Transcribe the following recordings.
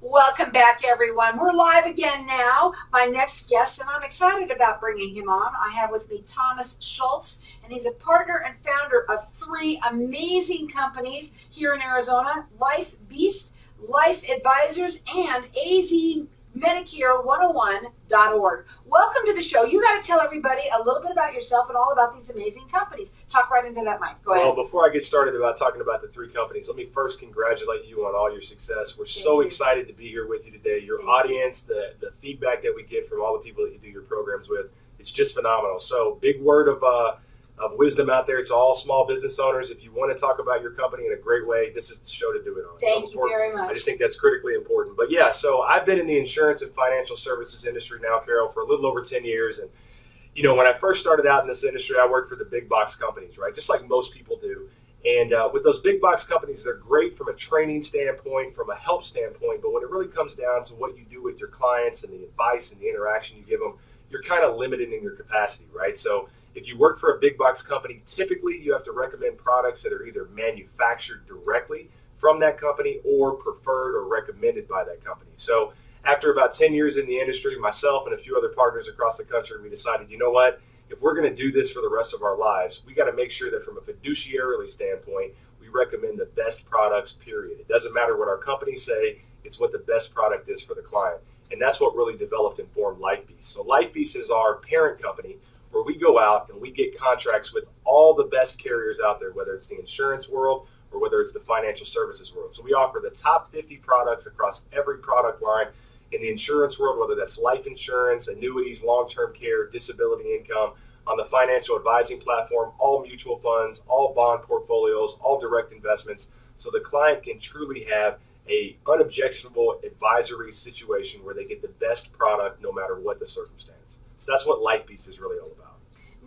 Welcome back, everyone. We're live again now. My next guest, and I'm excited about bringing him on. I have with me Thomas Schultz, and he's a partner and founder of three amazing companies here in Arizona: LyfeBeast, Life Advisors, and azmedicare101.org. Welcome to the show. You got to tell everybody a little bit about yourself and all about these amazing companies. Talk right into that mic. Go ahead. Well, before I get started about talking about the three companies, let me first congratulate you on all your success. We're so excited to be here with you today. Your audience, the feedback that we get from all the people that you do your programs with, it's just phenomenal. So big word of wisdom out there to all small business owners. If you want to talk about your company in a great way, this is the show to do it on. Thank you very much. I just think that's critically important. But yeah, so I've been in the insurance and financial services industry now, Carol, for a little over 10 years. And, you know, when I first started out in this industry, I worked for the big box companies, right? Just like most people do. And with those big box companies, they're great from a training standpoint, from a help standpoint. But when it really comes down to what you do with your clients and the advice and the interaction you give them, you're kind of limited in your capacity, right? So if you work for a big box company, typically you have to recommend products that are either manufactured directly from that company or preferred or recommended by that company. So after about 10 years in the industry, myself and a few other partners across the country, we decided, you know what, if we're going to do this for the rest of our lives, we got to make sure that from a fiduciarily standpoint, we recommend the best products, period. It doesn't matter what our companies say, it's what the best product is for the client. And that's what really developed and formed LyfeBeast. So LyfeBeast is our parent company, where we go out and we get contracts with all the best carriers out there, whether it's the insurance world or whether it's the financial services world. So we offer the top 50 products across every product line in the insurance world, whether that's life insurance, annuities, long-term care, disability income. On the financial advising platform, all mutual funds, all bond portfolios, all direct investments. So the client can truly have a unobjectionable advisory situation where they get the best product no matter what the circumstance. So that's what LyfeBeast is really all about.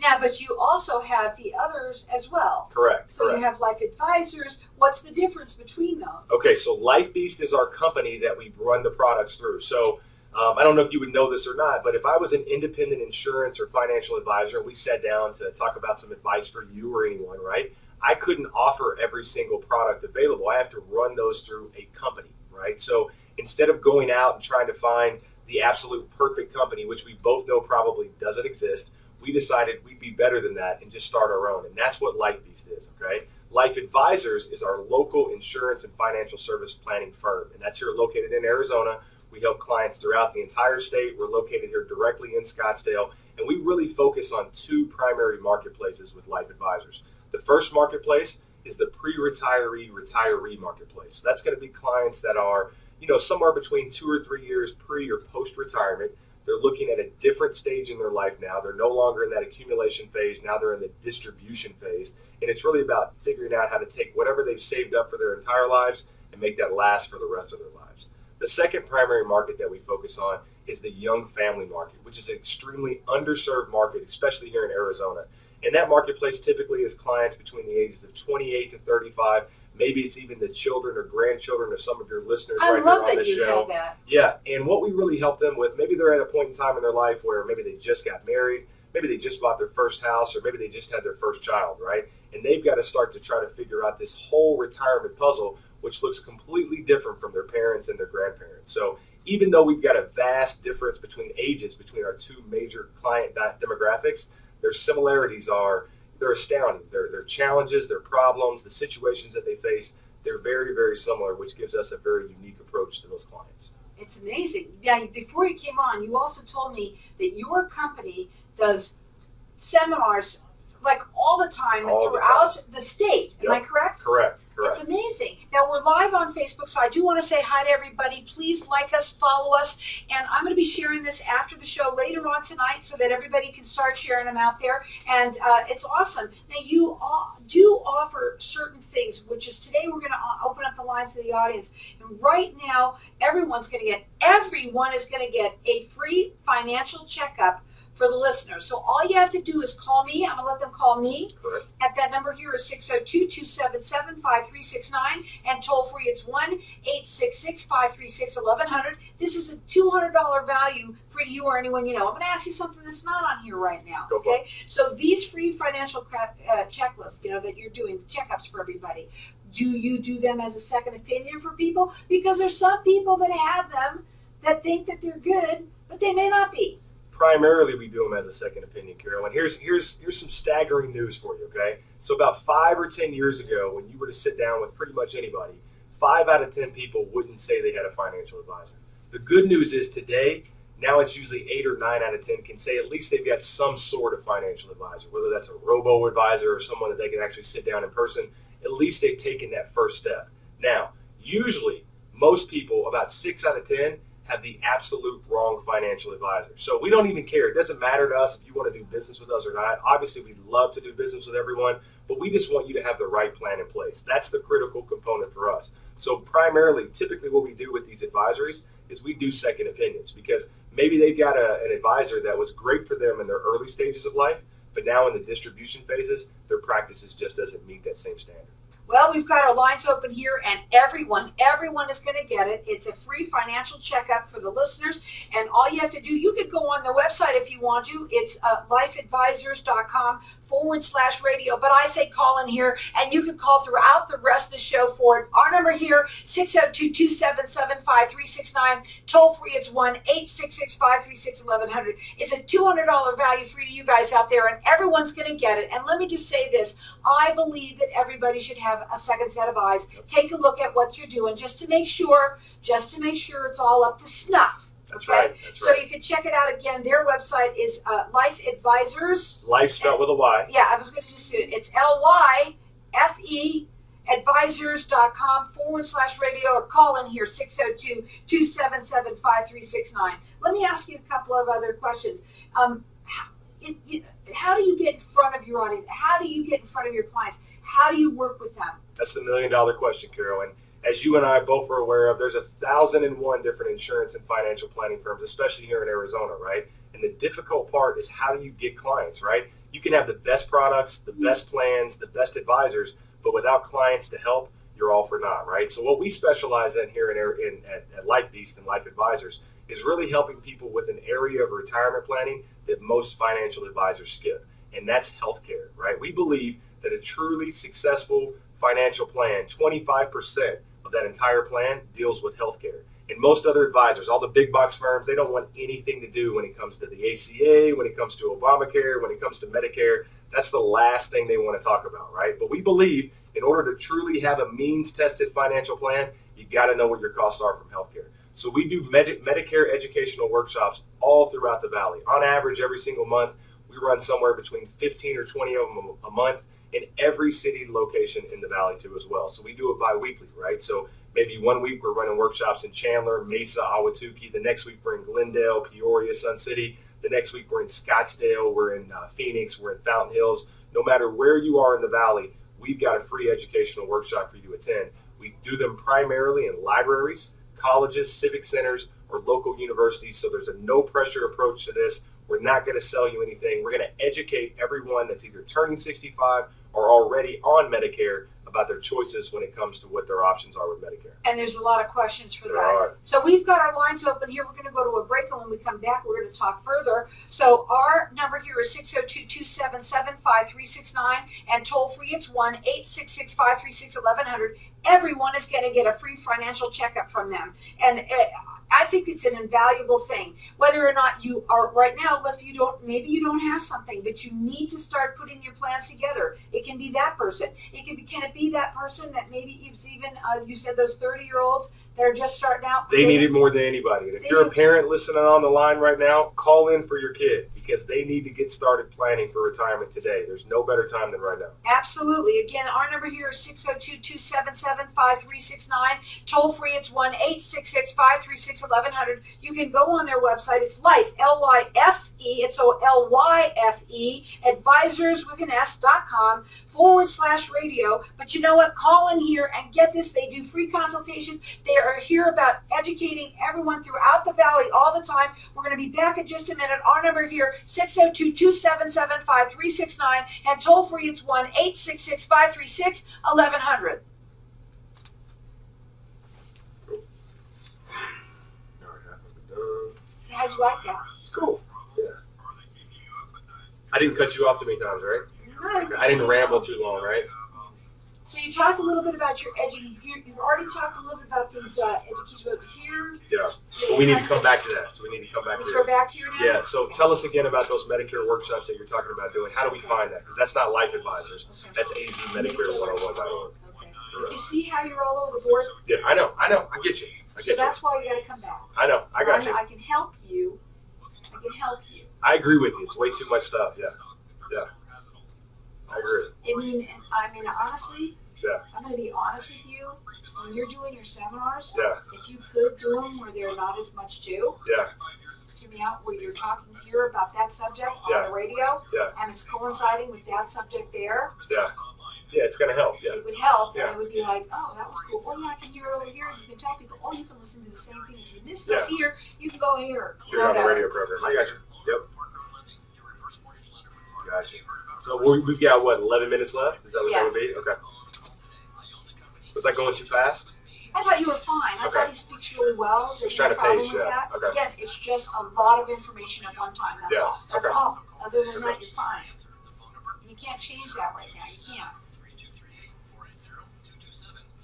Now, but you also have the others as well. Correct. So you have Life Advisors. What's the difference between those? Okay, so LyfeBeast is our company that we run the products through. So I don't know if you would know this or not, but if I was an independent insurance or financial advisor and we sat down to talk about some advice for you or anyone, right, I couldn't offer every single product available. I have to run those through a company, right? So instead of going out and trying to find the absolute perfect company, which we both know probably doesn't exist, we decided we'd be better than that and just start our own. And that's what LyfeBeast is, okay? Life Advisors is our local insurance and financial service planning firm. And that's here located in Arizona. We help clients throughout the entire state. We're located here directly in Scottsdale. And we really focus on two primary marketplaces with Life Advisors. The first marketplace is the pre-retiree marketplace. So that's going to be clients that are, you know, somewhere between 2 or 3 years pre or post-retirement. They're looking at a different stage in their life now. They're no longer in that accumulation phase. Now they're in the distribution phase. And it's really about figuring out how to take whatever they've saved up for their entire lives and make that last for the rest of their lives. The second primary market that we focus on is the young family market, which is an extremely underserved market, especially here in Arizona. And that marketplace typically is clients between the ages of 28 to 35. Maybe it's even the children or grandchildren of some of your listeners right there on the show. I love that you had that. Yeah, and what we really help them with, maybe they're at a point in time in their life where maybe they just got married, maybe they just bought their first house, or maybe they just had their first child, right? And they've got to start to try to figure out this whole retirement puzzle, which looks completely different from their parents and their grandparents. So even though we've got a vast difference between ages between our two major client demographics, their similarities are, they're astounding. Their challenges, their problems, the situations that they face, they're very, very similar, which gives us a very unique approach to those clients. It's amazing. Yeah, before you came on, you also told me that your company does seminars like all the time throughout the state. Am I correct? Correct. It's amazing. Now, we're live on Facebook, so I do want to say hi to everybody. Please like us, follow us, and I'm going to be sharing this after the show later on tonight so that everybody can start sharing them out there, and it's awesome. Now, you do offer certain things, which is today we're going to open up the lines to the audience, and right now, everyone is going to get a free financial checkup for the listeners. So all you have to do is call me. I'm going to let them call me. Correct. At that number here is 602-277-5369, and toll free it's 1-866-536-1100. This is a $200 value for you or anyone you know. I'm going to ask you something that's not on here right now. Okay? So these free financial checklists, that you're doing, checkups for everybody, Do you do them as a second opinion for people? Because there's some people that have them that think that they're good, but they may not be. Primarily, we do them as a second opinion, Carol. And here's some staggering news for you, okay? So about 5 or 10 years ago, when you were to sit down with pretty much anybody, 5 out of 10 people wouldn't say they had a financial advisor. The good news is today, now it's usually 8 or 9 out of 10 can say at least they've got some sort of financial advisor, whether that's a robo-advisor or someone that they can actually sit down in person. At least they've taken that first step. Now, usually, most people, about 6 out of 10, have the absolute wrong financial advisor. So we don't even care. It doesn't matter to us if you want to do business with us or not. Obviously, we'd love to do business with everyone, but we just want you to have the right plan in place. That's the critical component for us. So primarily, typically what we do with these advisories is we do second opinions, because maybe they've got an advisor that was great for them in their early stages of life, but now in the distribution phases, their practices just doesn't meet that same standard. Well, we've got our lines open here, and everyone is going to get it. It's a free financial checkup for the listeners, and all you have to do, you could go on the website if you want to. It's lifeadvisors.com/radio, but I say call in here, and you can call throughout the rest of the show for it. Our number here, 602-277-5369. Toll free, it's 1-866-536-1100. It's a $200 value free to you guys out there, and everyone's going to get it. And let me just say this, I believe that everybody should have a second set of eyes. Take a look at what you're doing just to make sure it's all up to snuff. That's okay? right. That's so right. You can check it out again. Their website is Life Advisors. Life spelled with a Y. Yeah, I was going to just do it. It's LYFE advisors.com/radio, or call in here 602-277-5369. Let me ask you a couple of other questions. How do you get in front of your audience? How do you get in front of your clients? How do you work with them? That's the $1 million question, Carol. And as you and I both are aware of, there's 1,001 different insurance and financial planning firms, especially here in Arizona, right? And the difficult part is, how do you get clients, right? You can have the best products, the best plans, the best advisors, but without clients to help, you're all for naught, right? So what we specialize in here at LyfeBeast and Life Advisors is really helping people with an area of retirement planning that most financial advisors skip, and that's healthcare, right? We believe that a truly successful financial plan, 25% of that entire plan deals with healthcare. And most other advisors, all the big box firms, they don't want anything to do when it comes to the ACA, when it comes to Obamacare, when it comes to Medicare. That's the last thing they want to talk about, right? But we believe in order to truly have a means-tested financial plan, you got to know what your costs are from healthcare. So we do Medicare educational workshops all throughout the Valley. On average, every single month, we run somewhere between 15 or 20 of them a month in every city location in the Valley too as well. So we do it bi-weekly, right? So maybe one week we're running workshops in Chandler, Mesa, Ahwatukee. The next week we're in Glendale, Peoria, Sun City. The next week we're in Scottsdale, we're in Phoenix, we're in Fountain Hills. No matter where you are in the Valley, we've got a free educational workshop for you to attend. We do them primarily in libraries, colleges, civic centers, or local universities. So there's a no pressure approach to this. We're not going to sell you anything. We're going to educate everyone that's either turning 65 or already on Medicare about their choices when it comes to what their options are with Medicare. And there's a lot of questions for There that. are. So we've got our lines open here. We're going to go to a break, and when we come back, we're going to talk further. So our number here is 602-277-5369, and toll free, it's 1-866-536-1100. Everyone is going to get a free financial checkup from them. And I think it's an invaluable thing. Whether or not you are right now, maybe you don't have something, but you need to start putting your plans together. It can be that person. Can it be that person that maybe even you said those 30-year-olds that are just starting out? They need it more than anybody. And if you're a parent listening on the line right now, call in for your kid, because they need to get started planning for retirement today. There's no better time than right now. Absolutely. Again, our number here is 602-277-5369. Toll free, it's 1-866-536-1100. You can go on their website. It's Life, L-Y-F-E, it's L-Y-F-E, advisors with an S.com/radio. But you know what? Call in here and get this. They do free consultations. They are here about educating everyone throughout the Valley all the time. We're going to be back in just a minute. Our number here, 602-277-5369, and toll free, it's 1-866-536-1100. How'd you like that? It's cool. Yeah. I didn't cut you off too many times, right? No. I didn't ramble too long, right? So you talked a little bit about your you've already talked a little bit about these education over here. Yeah. But we need to come back to that. So we need to come back Let's here. go back here now. Yeah. So tell us again about those Medicare workshops that you're talking about doing. How do we find that? Because that's not Life Advisors. Okay. That's azmedicare101.org. Okay. You see how you're all over the board? Yeah, I know. I get you. So that's why you got to come back. I know. I got you. I can help you. I can help you. I agree with you. It's way too much stuff. Yeah. Yeah. I agree. I mean, honestly, Yeah. I'm going to be honest with you. When you're doing your seminars, Yeah. if you could do them where they're not as much too, Yeah. hear me out, where you're talking here about that subject on Yeah. the radio, Yeah. and it's coinciding with that subject there, Yeah. Yeah. It's gonna help. Yeah. it would help, Yeah. and it would be like, oh, that was cool. Oh, yeah, I can hear it over here. You can tell people, oh, you can listen to the same thing. If you missed us here, you can go here. You're on the radio program. I got you. Yep. Gotcha. So we've got, what, 11 minutes left? Is that what that would be? Okay. Was that going too fast? I thought you were fine. I Okay. thought he speaks really well. There's Just trying no to problem pace, with yeah. that. Okay. Yes, it's just a lot of information at one time. That's Yeah, all. That's okay. all. Other than that, you're fine. You can't change that right now. You can't.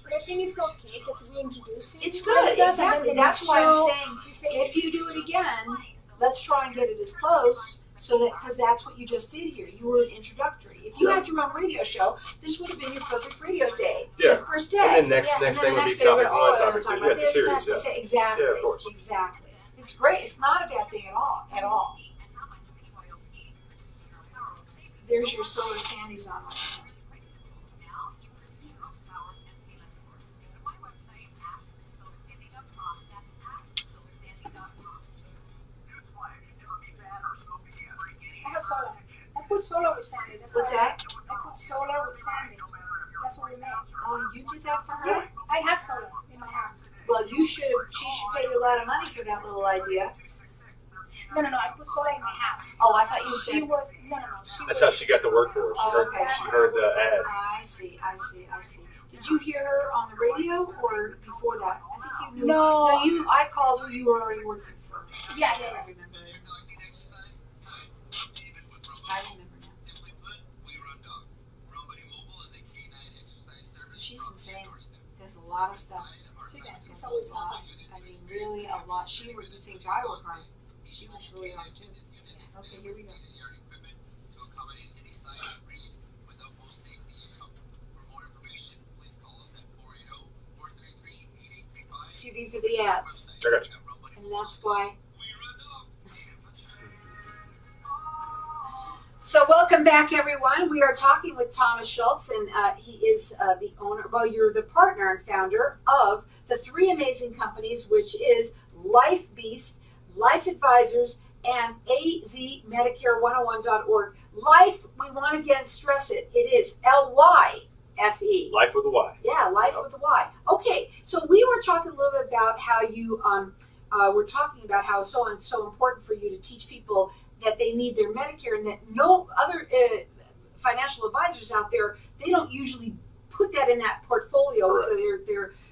But I think it's okay because we introduced it. It's good. Exactly. That's why I'm saying, if if you do it again, let's try and get it as close. So that, because that's what you just did here. You were introductory. If you Yeah. had your own radio show, this would have been your perfect radio day. Yeah. The first day. And then next Yeah, and next then thing the would be next day topic we're, one, oh, topic we're two. talking Yeah, about it's a this, series. Yeah. that, exactly. Yeah, of course. Exactly. It's great. It's not a bad thing at all. At all. There's your solar sandies on right now. I have solar. I put solar with Sandy. That's What's what that? I put solar with Sandy. That's what we made. Oh, you did that for her? Yeah, I have solar in my house. Well, you should have. She should pay you a lot of money for that little idea. No, I put solar in my house. Oh, I thought you She said. was She That's was. how she got the work for us. Oh, okay. She heard the ad. I see. Did you hear her on the radio or before that? I think you knew. No. I called her. You were already working for her. Yeah. I remember it. I remember now. She's insane. There's a lot of stuff. She does. She's There's always a lot. awesome. I mean, really a lot. She would think I work hard. She works really hard too. Okay, here we go. See, these are the ads, I got you. and that's why. So welcome back, everyone. We are talking with Thomas Schultz, and he is the owner. Well, you're the partner and founder of the three amazing companies, which is LyfeBeast, Life Advisors, and azmedicare101.org. Life, we want to again stress it. It is LYFE. Life with a Y. Yeah, life with a Y. Okay, so we were talking a little bit about how you were talking about how it's so important for you to teach people that they need their Medicare, and that no other financial advisors out there, they don't usually put that in that portfolio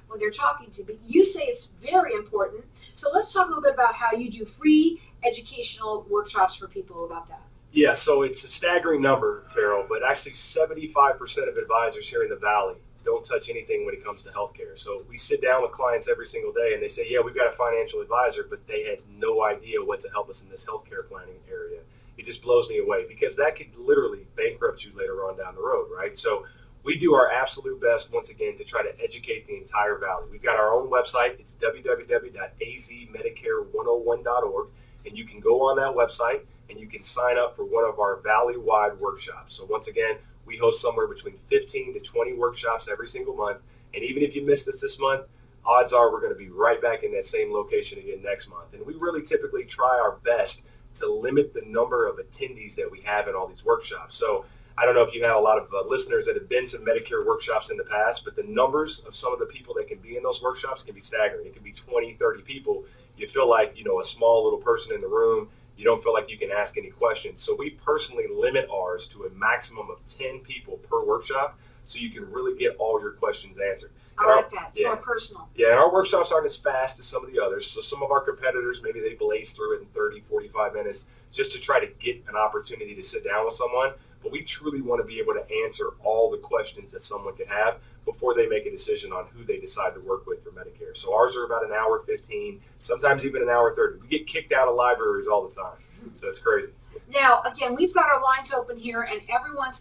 when they're talking to. But you say it's very important. So let's talk a little bit about how you do free educational workshops for people about that. Yeah, so it's a staggering number, Carol, but actually 75% of advisors here in the Valley don't touch anything when it comes to healthcare. So we sit down with clients every single day and they say, yeah, we've got a financial advisor, but they had no idea what to help us in this healthcare planning area. It just blows me away because that could literally bankrupt you later on down the road, right? So we do our absolute best, once again, to try to educate the entire Valley. We've got our own website. It's www.azmedicare101.org, and you can go on that website and you can sign up for one of our Valley-wide workshops. So once again, we host somewhere between 15 to 20 workshops every single month. And even if you missed us this month, odds are we're going to be right back in that same location again next month. And we really typically try our best to limit the number of attendees that we have in all these workshops. So I don't know if you have a lot of listeners that have been to Medicare workshops in the past, but the numbers of some of the people that can be in those workshops can be staggering. It can be 20, 30 people. You feel like, a small little person in the room. You don't feel like you can ask any questions. So we personally limit ours to a maximum of 10 people per workshop so you can really get all your questions answered. I like that. It's more personal. Yeah, and our workshops aren't as fast as some of the others. So some of our competitors, maybe they blaze through it in 30, 45 minutes just to try to get an opportunity to sit down with someone. But we truly want to be able to answer all the questions that someone could have. before they make a decision on who they decide to work with for Medicare. So ours are about an hour 15, sometimes even an hour 30. We get kicked out of libraries all the time, so it's crazy. Now, again, we've got our lines open here, and everyone's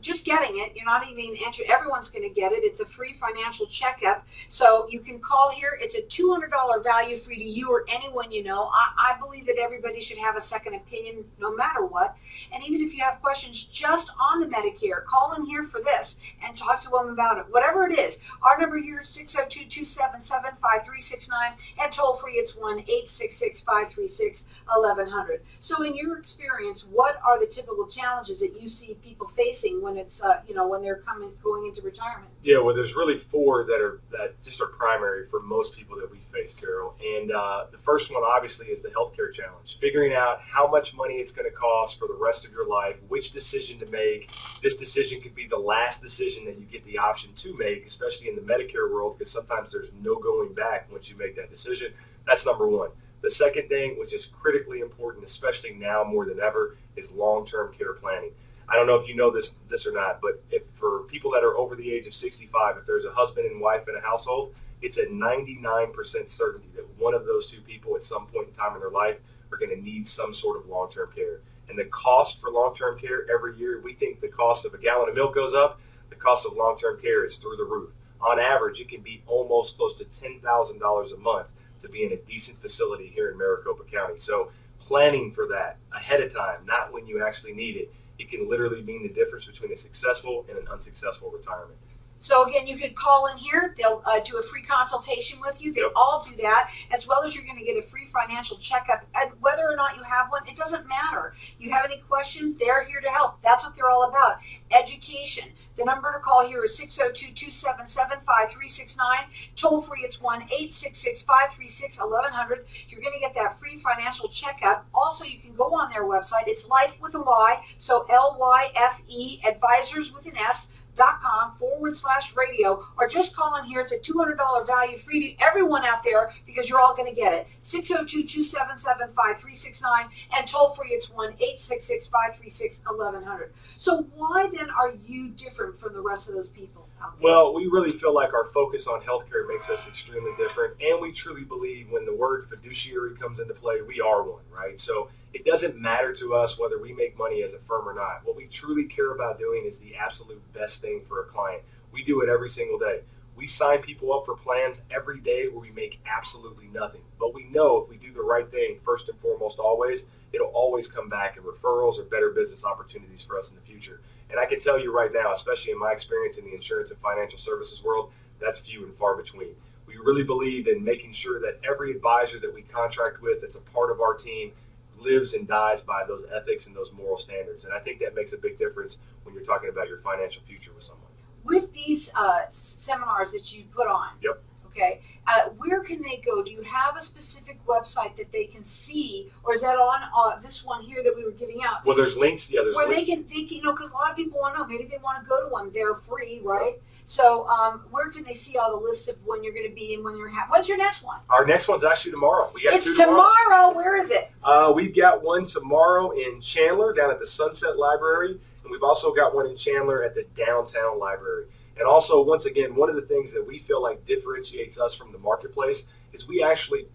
just getting it. You're not even entering. Everyone's going to get it. It's a free financial checkup. So you can call here. It's a $200 value free to you or anyone you know. I believe that everybody should have a second opinion no matter what. And even if you have questions just on the Medicare, call in here for this and talk to them about it. Whatever it is. Our number here is 602-277-5369, and toll free it's 1-866-536-1100. So in your experience, what are the typical challenges that you see people facing when it's when they're going into retirement? Yeah, well, there's really four that just are primary for most people that we face, Carol. And the first one obviously is the healthcare challenge, figuring out how much money it's going to cost for the rest of your life, which decision to make. This decision could be the last decision that you get the option to make, especially in the Medicare world, because sometimes there's no going back once you make that decision. That's number one. The second thing, which is critically important, especially now more than ever, is long-term care planning. I don't know if you know this or not, but if for people that are over the age of 65, if there's a husband and wife in a household, it's a 99% certainty that one of those two people at some point in time in their life are going to need some sort of long-term care. And the cost for long-term care every year, we think the cost of a gallon of milk goes up. The cost of long-term care is through the roof. On average, it can be almost close to $10,000 a month to be in a decent facility here in Maricopa County. So planning for that ahead of time, not when you actually need it, it can literally mean the difference between a successful and an unsuccessful retirement. So again, you could call in here. They'll do a free consultation with you. They Yep. all do that, as well as you're going to get a free financial checkup. And whether or not you have one, it doesn't matter. You have any questions, they're here to help. That's what they're all about. Education. The number to call here is 602-277-5369. Toll free, it's 1-866-536-1100. You're going to get that free financial checkup. Also, you can go on their website. It's Life with a Y, so LYFE, advisors with an S.com/radio, or just call in here. It's a $200 value free to everyone out there because you're all going to get it. 602-277-5369, and toll free it's 1-866-536-1100. So why then are you different from the rest of those people out there? Well, we really feel like our focus on healthcare makes us extremely different, and we truly believe when the word fiduciary comes into play, we are one, right? So it doesn't matter to us whether we make money as a firm or not. What we truly care about doing is the absolute best thing for a client. We do it every single day. We sign people up for plans every day where we make absolutely nothing. But we know if we do the right thing, first and foremost always, it'll always come back in referrals or better business opportunities for us in the future. And I can tell you right now, especially in my experience in the insurance and financial services world, that's few and far between. We really believe in making sure that every advisor that we contract with that's a part of our team lives and dies by those ethics and those moral standards. And I think that makes a big difference when you're talking about your financial future with someone. With these seminars that you put on, Yep. okay, where can they go? Do you have a specific website that they can see, or is that on this one here that we were giving out? Well, there's links. Yeah, there's Where links. they can, because a lot of people want to know, maybe they want to go to one. They're free, right? So where can they see all the lists of when you're going to be and when you're when's your next one? Our next one's actually tomorrow. We got It's two tomorrow. Where is it? We've got one tomorrow in Chandler down at the Sunset Library, and we've also got one in Chandler at the Downtown Library. And also, once again, one of the things that we feel like differentiates us from the marketplace is we actually,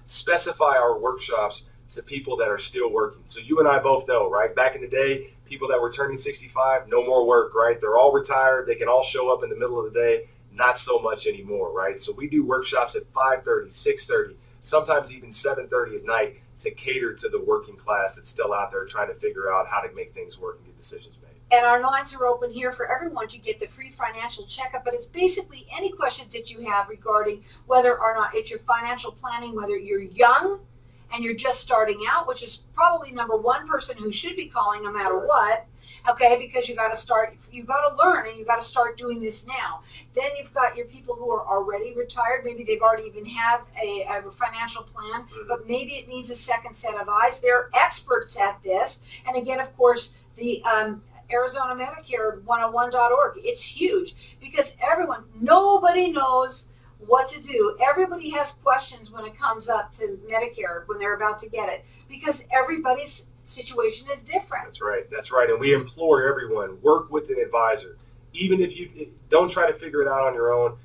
specify our workshops to people that are still working. So you and I both know, right? Back in the day, people that were turning 65, no more work, right? They're all retired. They can all show up in the middle of the day. Not so much anymore, right? So we do workshops at 5:30, 6:30, sometimes even 7:30 at night to cater to the working class that's still out there trying to figure out how to make things work and get decisions made. And our lines are open here for everyone to get the free financial checkup. But it's basically any questions that you have regarding whether or not it's your financial planning, whether you're young and you're just starting out, which is probably number one person who should be calling no matter what. Okay, because you got to learn, and you got to start doing this now. Then you've got your people who are already retired. Maybe they've already even have a financial plan, but maybe it needs a second set of eyes. They're experts at this. And again, of course, the Arizona Medicare 101.org. It's huge because nobody knows what to do. Everybody has questions when it comes up to Medicare when they're about to get it because everybody's situation is different. That's right. And we implore everyone, work with an advisor. even if you don't try to figure it out on your own.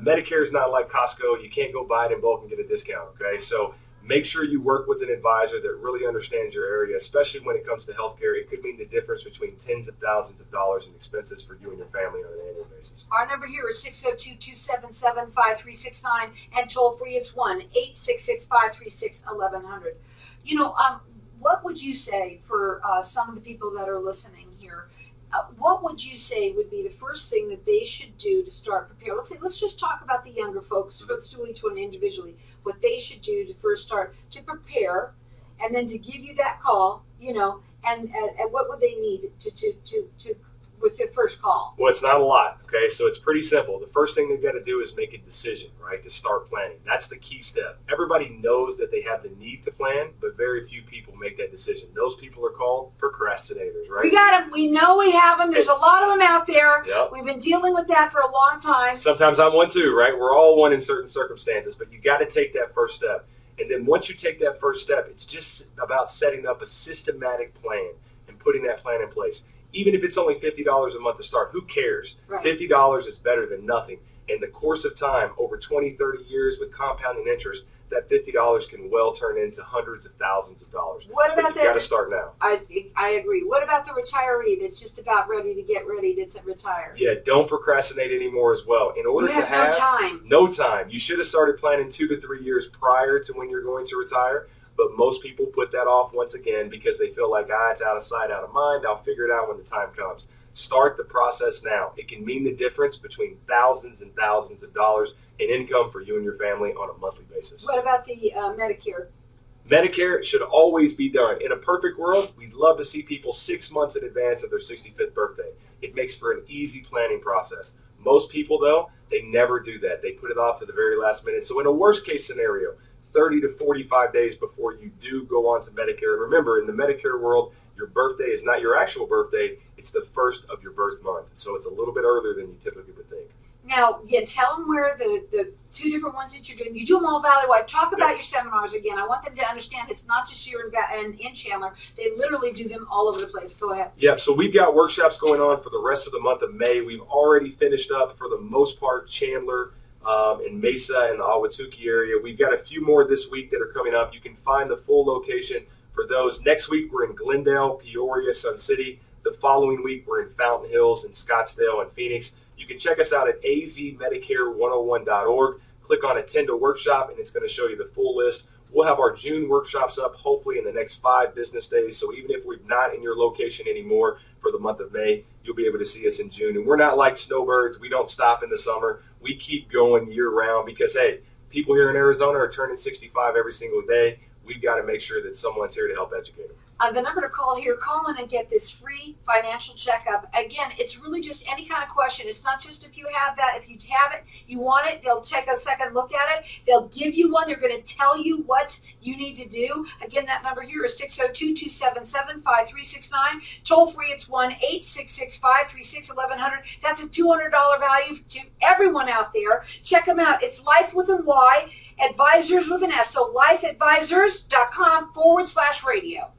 Medicare is not like Costco. You can't go buy it in bulk and get a discount, okay? So make sure you work with an advisor that really understands your area, especially when it comes to healthcare. It could mean the difference between tens of thousands of dollars in expenses for you and your family on an annual basis. Our number here is 602-277-5369, and toll free it's 1-866-536-1100. What would you say for some of the people that are listening here? What would you say would be the first thing that they should do to start preparing? Let's just talk about the younger folks. Let's do each one individually. What they should do to first start to prepare, and then to give you that call, and what would they need to with the first call? Well, it's not a lot, okay? So it's pretty simple. The first thing they've got to do is make a decision, right, to start planning. That's the key step. Everybody knows that they have the need to plan, but very few people make that decision. Those people are called procrastinators, right? We got them. We know we have them. There's a lot of them out there. Yep. We've been dealing with that for a long time. Sometimes I'm one too, right? We're all one in certain circumstances, but you got to take that first step. And then once you take that first step, it's just about setting up a systematic plan and putting that plan in place. Even if it's only $50 a month to start, who cares? Right. $50 is better than nothing. In the course of time, over 20, 30 years with compounding interest, that $50 can well turn into hundreds of thousands of dollars. What about that? You got to start now. I agree. What about the retiree that's just about ready to retire? Yeah, don't procrastinate anymore as well. In order to have no time. You should have started planning 2 to 3 years prior to when you're going to retire. But most people put that off once again because they feel like, it's out of sight, out of mind. I'll figure it out when the time comes. Start the process now. It can mean the difference between thousands and thousands of dollars in income for you and your family on a monthly basis. What about the Medicare? Medicare should always be done. In a perfect world, we'd love to see people 6 months in advance of their 65th birthday. It makes for an easy planning process. Most people, though, they never do that. They put it off to the very last minute. So in a worst case scenario, 30 to 45 days before you do go on to Medicare. And remember, in the Medicare world, your birthday is not your actual birthday. It's the first of your birth month. So it's a little bit earlier than you typically would think. Now, tell them where the 2 different ones that you're doing. You do them all valley-wide. Talk about your seminars again. I want them to understand it's not just here in Chandler. They literally do them all over the place. Go ahead. Yep. So we've got workshops going on for the rest of the month of May. We've already finished up, for the most part, Chandler, in Mesa and the Ahwatukee area. We've got a few more this week that are coming up. You can find the full location for those. Next week, we're in Glendale, Peoria, Sun City. The following week, we're in Fountain Hills and Scottsdale and Phoenix. You can check us out at azmedicare101.org. Click on Attend a Workshop, and it's going to show you the full list. We'll have our June workshops up hopefully in the next 5 business days. So even if we're not in your location anymore for the month of May, you'll be able to see us in June. And we're not like snowbirds. We don't stop in the summer. We keep going year round because, hey, people here in Arizona are turning 65 every single day. We've got to make sure that someone's here to help educate them. The number to call here, call in and get this free financial checkup. Again, it's really just any kind of question. It's not just if you have that. If you have it, you want it, they'll take a second look at it. They'll give you one. They're going to tell you what you need to do. Again, that number here is 602-277-5369. Toll free, it's 1-866-536-1100. That's a $200 value to everyone out there. Check them out. It's Life with a Y, Advisors with an S. So lifeadvisors.com/radio.